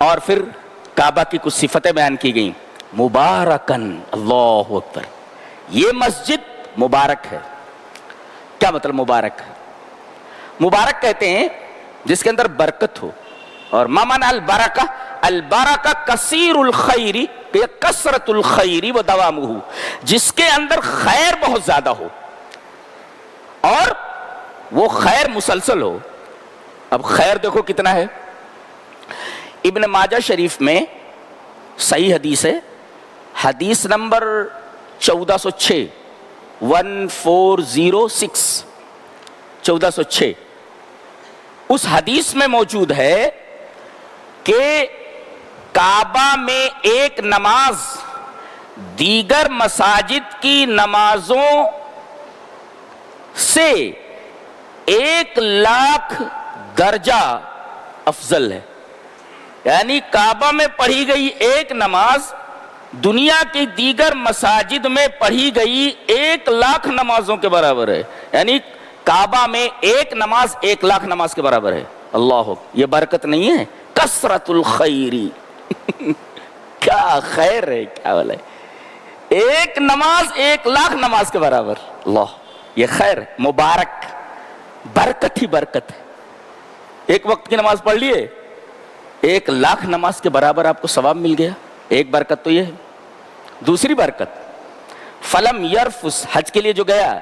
اور پھر کعبہ کی کچھ صفتیں بیان کی گئیں. مبارکن، اللہ اکبر، یہ مسجد مبارک ہے. کیا مطلب مبارک؟ مبارک کہتے ہیں جس کے اندر برکت ہو. اور ما معنی البرکہ؟ البرکہ کثیر الخیر، کثرت الخیر و دوامہ، جس کے اندر خیر بہت زیادہ ہو اور وہ خیر مسلسل ہو. اب خیر دیکھو کتنا ہے. ابن ماجہ شریف میں صحیح حدیث ہے، حدیث نمبر 1406، 1406، 1406. اس حدیث میں موجود ہے کہ کعبہ میں ایک نماز دیگر مساجد کی نمازوں سے 1,00,000 درجہ افضل ہے. یعنی کعبہ میں پڑھی گئی ایک نماز دنیا کی دیگر مساجد میں پڑھی گئی 1,00,000 نمازوں کے برابر ہے. یعنی کعبہ میں ایک نماز 1,00,000 نماز کے برابر ہے. اللہ، یہ برکت نہیں ہے؟ کثرت الخیری، کیا خیر ہے، کیا بولے، ایک نماز 1,00,000 نماز کے برابر. اللہ، یہ خیر ہے، مبارک، برکت ہی برکت ہے. ایک وقت کی نماز پڑھ لیے 1,00,000 نماز کے برابر آپ کو ثواب مل گیا. ایک برکت تو یہ ہے. دوسری برکت، فلم یرفس، حج کے لیے جو گیا،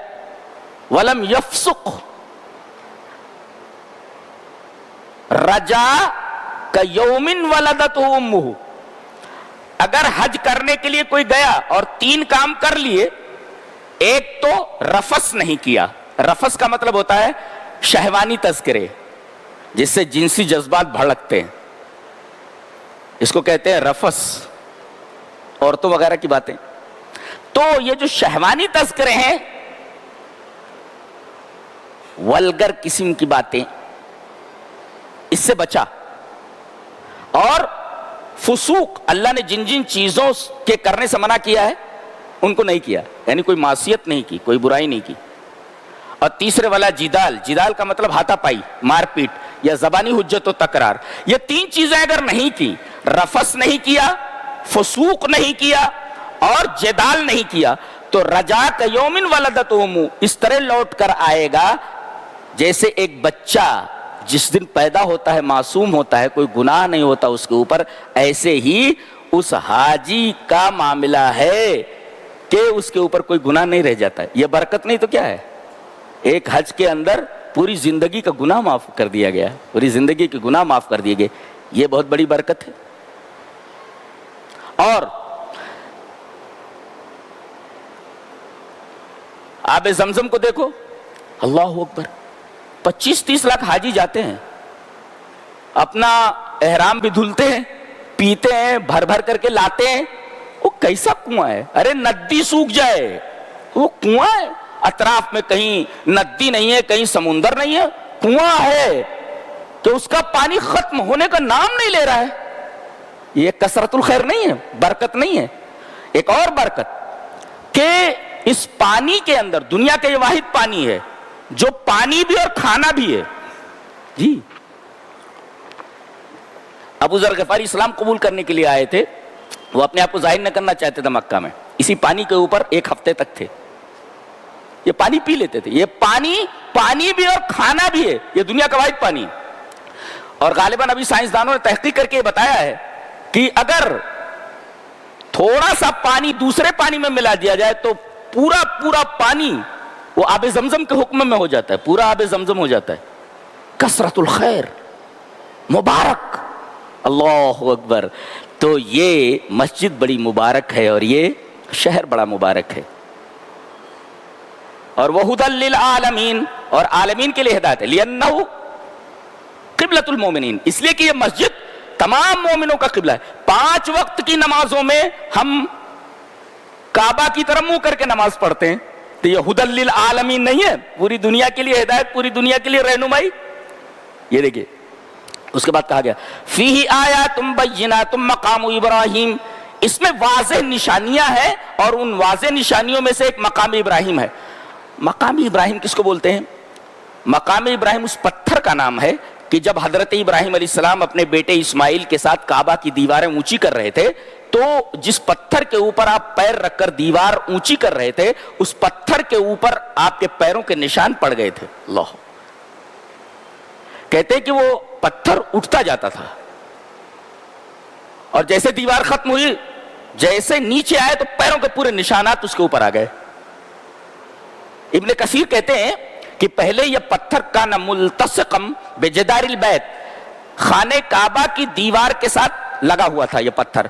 ولم یفسق، رجا کیوم ولدتہ امہ. اگر حج کرنے کے لیے کوئی گیا اور 3 کام کر لیے، ایک تو رفس نہیں کیا. رفس کا مطلب ہوتا ہے شہوانی تذکرے، جس سے جنسی جذبات بھڑکتے ہیں، اس کو کہتے ہیں رفس، عورتوں وغیرہ کی باتیں. تو یہ جو شہوانی تذکرے ہیں، ولگر قسم کی باتیں، اس سے بچا. اور فسوق، اللہ نے جن جن چیزوں کے کرنے سے منع کیا ہے ان کو نہیں کیا، یعنی کوئی معصیت نہیں کی، کوئی برائی نہیں کی. اور تیسرے والا جدال، جدال کا مطلب ہاتھا پائی، مار پیٹ یا زبانی حجت و تکرار. یہ 3 چیزیں اگر نہیں کی، رفس نہیں کیا، فسوق نہیں کیا اور جدال نہیں کیا، تو رجا کیوم ولدتہ امہ، اس طرح لوٹ کر آئے گا جیسے ایک بچہ جس دن پیدا ہوتا ہے معصوم ہوتا ہے، کوئی گناہ نہیں ہوتا اس کے اوپر. ایسے ہی اس حاجی کا معاملہ ہے کہ اس کے اوپر کوئی گناہ نہیں رہ جاتا ہے. یہ برکت نہیں تو کیا ہے؟ ایک حج کے اندر پوری زندگی کا گناہ معاف کر دیا گیا، پوری زندگی کے گناہ معاف کر دیے گئے. یہ بہت بڑی برکت ہے. اور آب زمزم کو دیکھو، اللہ اکبر، 25-30 لاکھ حاجی جاتے ہیں، اپنا احرام بھی دھلتے ہیں، پیتے ہیں، بھر بھر کر کے لاتے ہیں. وہ کیسا کنواں ہے؟ ارے ندی سوکھ جائے، وہ کنواں ہے. اطراف میں کہیں ندی نہیں ہے، کہیں سمندر نہیں ہے، کنواں ہے کہ اس کا پانی ختم ہونے کا نام نہیں لے رہا ہے. یہ کثرت الخیر نہیں ہے، برکت نہیں ہے. ایک اور برکت کہ اس پانی کے اندر، دنیا کا یہ واحد پانی ہے جو پانی بھی اور کھانا بھی ہے. جی، ابو ذر غفاری اسلام قبول کرنے کے لیے آئے تھے، وہ اپنے آپ کو ظاہر نہ کرنا چاہتے تھے مکہ میں. اسی پانی کے اوپر 1 ہفتے تک تھے، یہ پانی پی لیتے تھے. یہ پانی بھی اور کھانا بھی ہے، یہ دنیا کا واحد پانی. اور غالباً ابھی سائنسدانوں نے تحقیق کر کے یہ بتایا ہے کہ اگر تھوڑا سا پانی دوسرے پانی میں ملا دیا جائے تو پورا پانی وہ آب زمزم کے حکم میں ہو جاتا ہے، پورا آب زمزم ہو جاتا ہے. کثرت الخیر، مبارک، اللہ اکبر. تو یہ مسجد بڑی مبارک ہے اور یہ شہر بڑا مبارک ہے. اور وَهُدًى لِّلْعَالَمِينَ، اور عالمین کے لیے ہدایت ہے. لِأَنَّهُ قبلۃ المومنین، اس لیے کہ یہ مسجد تمام مومنوں کا قبلہ ہے. 5 وقت کی نمازوں میں ہم کعبہ کی طرف منہ کر کے نماز پڑھتے ہیں، تو یہ ہدی للعالمین نہیں ہے، پوری دنیا کے لیے ہدایت، پوری دنیا کے لیے رہنمائی. یہ دیکھیے اس کے بعد کہا گیا فیہ آیات بینات مقام ابراہیم، اس میں واضح نشانیاں ہیں اور ان واضح نشانیوں میں سے ایک مقام ابراہیم ہے. مقام ابراہیم کس کو بولتے ہیں؟ مقام ابراہیم اس پتھر کا نام ہے کہ جب حضرت ابراہیم علیہ السلام اپنے بیٹے اسماعیل کے ساتھ کعبہ کی دیواریں اونچی کر رہے تھے تو جس پتھر کے اوپر آپ پیر رکھ کر دیوار اونچی کر رہے تھے اس پتھر کے اوپر آپ کے پیروں کے نشان پڑ گئے تھے. اللہ کہتے کہ وہ پتھر اٹھتا جاتا تھا اور جیسے دیوار ختم ہوئی جیسے نیچے آئے تو پیروں کے پورے نشانات اس کے اوپر آ گئے. ابن کثیر کہتے ہیں کہ پہلے یہ پتھر کان ملتصقم بجدار البیت، خانہ کعبہ کی دیوار کے ساتھ لگا ہوا تھا یہ پتھر.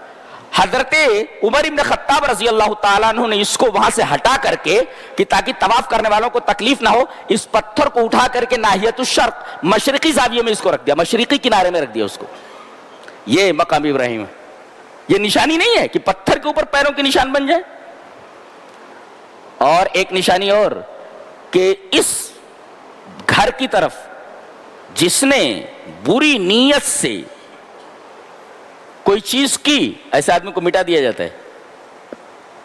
حضرت عمر ابن خطاب رضی اللہ تعالیٰ عنہ نے اس کو وہاں سے ہٹا کر کے کہ تاکہ طواف کرنے والوں کو تکلیف نہ ہو اس پتھر کو اٹھا کر کے ناحیت الشرق مشرقی زاویے میں اس کو رکھ دیا، مشرقی کنارے میں رکھ دیا اس کو. یہ مقام ابراہیم ہے. یہ نشانی نہیں ہے کہ پتھر کے اوپر پیروں کے نشان بن جائے. اور ایک نشانی اور کہ اس گھر کی طرف جس نے بری نیت سے کوئی چیز کی ایسے آدمی کو مٹا دیا جاتا ہے.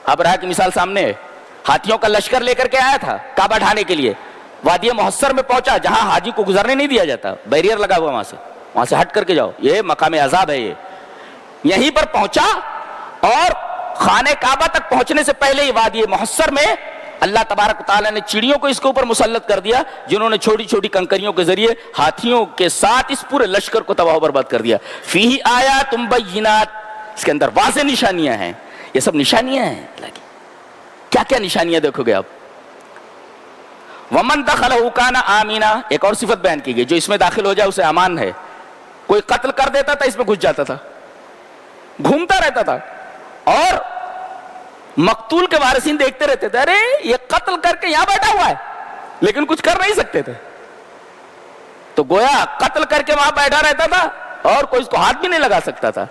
ابرہہ کی مثال سامنے ہے. ہاتھیوں کا لشکر لے کر کے آیا تھا کعبہ ڈھانے کے لیے، وادی محصر میں پہنچا جہاں حاجی کو گزرنے نہیں دیا جاتا، بیریئر لگا ہوا وہاں سے ہٹ کر کے جاؤ، یہ مقام عذاب ہے. یہ یہیں پر پہنچا اور خانہ کعبہ تک پہنچنے سے پہلے ہی وادی محصر میں اللہ تبارک و تعالیٰ نے چڑیوں کو اس کے اوپر مسلط کر دیا جنہوں نے چھوٹی چھوٹی کنکریوں کے ذریعے ہاتھیوں کے ساتھ اس پورے لشکر کو تباہ و برباد کر دیا. فیہ آیات بینات، اس کے اندر واضح نشانیاں ہیں. یہ سب نشانیاں ہیں. کیا کیا نشانیاں دیکھو گے آپ. ومن دخلہ کان آمینا، ایک اور صفت بیان کی گئی جو اس میں داخل ہو جائے اسے امان ہے. کوئی قتل کر دیتا تھا اس میں گھس جاتا تھا، گھومتا رہتا تھا اور مقتول کے وارثین دیکھتے رہتے تھے، ارے یہ قتل کر کے یہاں بیٹھا ہوا ہے لیکن کچھ کر نہیں سکتے تھے. تو گویا قتل کر کے وہاں بیٹھا رہتا تھا اور کوئی اس کو ہاتھ بھی نہیں لگا سکتا تھا.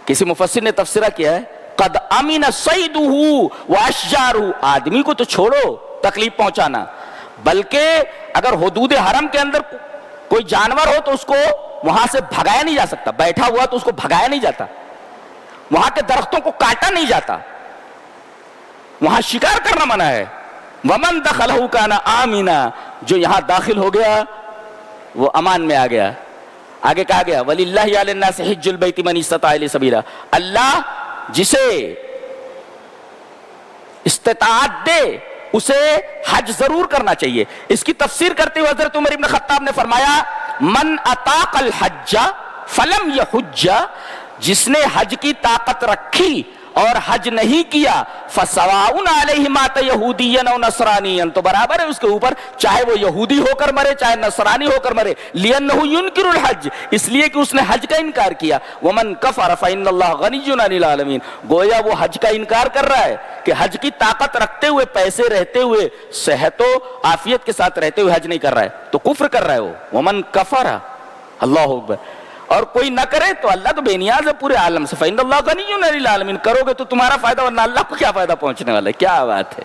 کسی مفسر نے تفسیرہ کیا ہے قد امن صیدہ واشجارہ، آدمی کو تو چھوڑو تکلیف پہنچانا، بلکہ اگر حدود حرم کے اندر کوئی جانور ہو تو اس کو وہاں سے بھگایا نہیں جا سکتا، بیٹھا ہوا تو اس کو بھگایا نہیں جاتا، وہاں کے درختوں کو کاٹا نہیں جاتا، وہاں شکار کرنا منع ہے. ومن دخلہ کان آمنا، جو یہاں داخل ہو گیا وہ امان میں آ گیا. آگے کہا گیا وَلِلَّهِ عَلَى النَّاسِ حِجُّ الْبَيْتِ مَنِ اسْتَطَاعَ إِلَيْهِ سَبِيلًا، اللہ جسے استطاعت دے اسے حج ضرور کرنا چاہیے. اس کی تفسیر کرتے ہوئے حضرت عمر ابن خطاب نے فرمایا من اطاق الحج فلم یحج، جس نے حج کی طاقت رکھی اور حج نہیں کیا فسواء علیہ مات یہودیا او نصرانیا، تو برابر ہے اس کے اوپر چاہے وہ یہودی ہو کر مرے چاہے نصرانی ہو کر مرے. لأنہ ینکر الحج، اس لیے کہ اس نے حج کا انکار کیا. ومن کفر فإن اللہ غنی عن العالمین، گویا وہ حج کا انکار کر رہا ہے کہ حج کی طاقت رکھتے ہوئے پیسے رہتے ہوئے صحت و عافیت کے ساتھ رہتے ہوئے حج نہیں کر رہا ہے تو کفر کر رہا ہے وہ. ومن کفر، اللہ اکبر، اور کوئی نہ کرے تو اللہ تو بے نیاز ہے پورے عالم سے. فإن اللہ غنی عن العالمین، کرو گے تو تمہارا فائدہ ورنہ اللہ کو کیا فائدہ پہنچنے والا ہے. کیا بات ہے.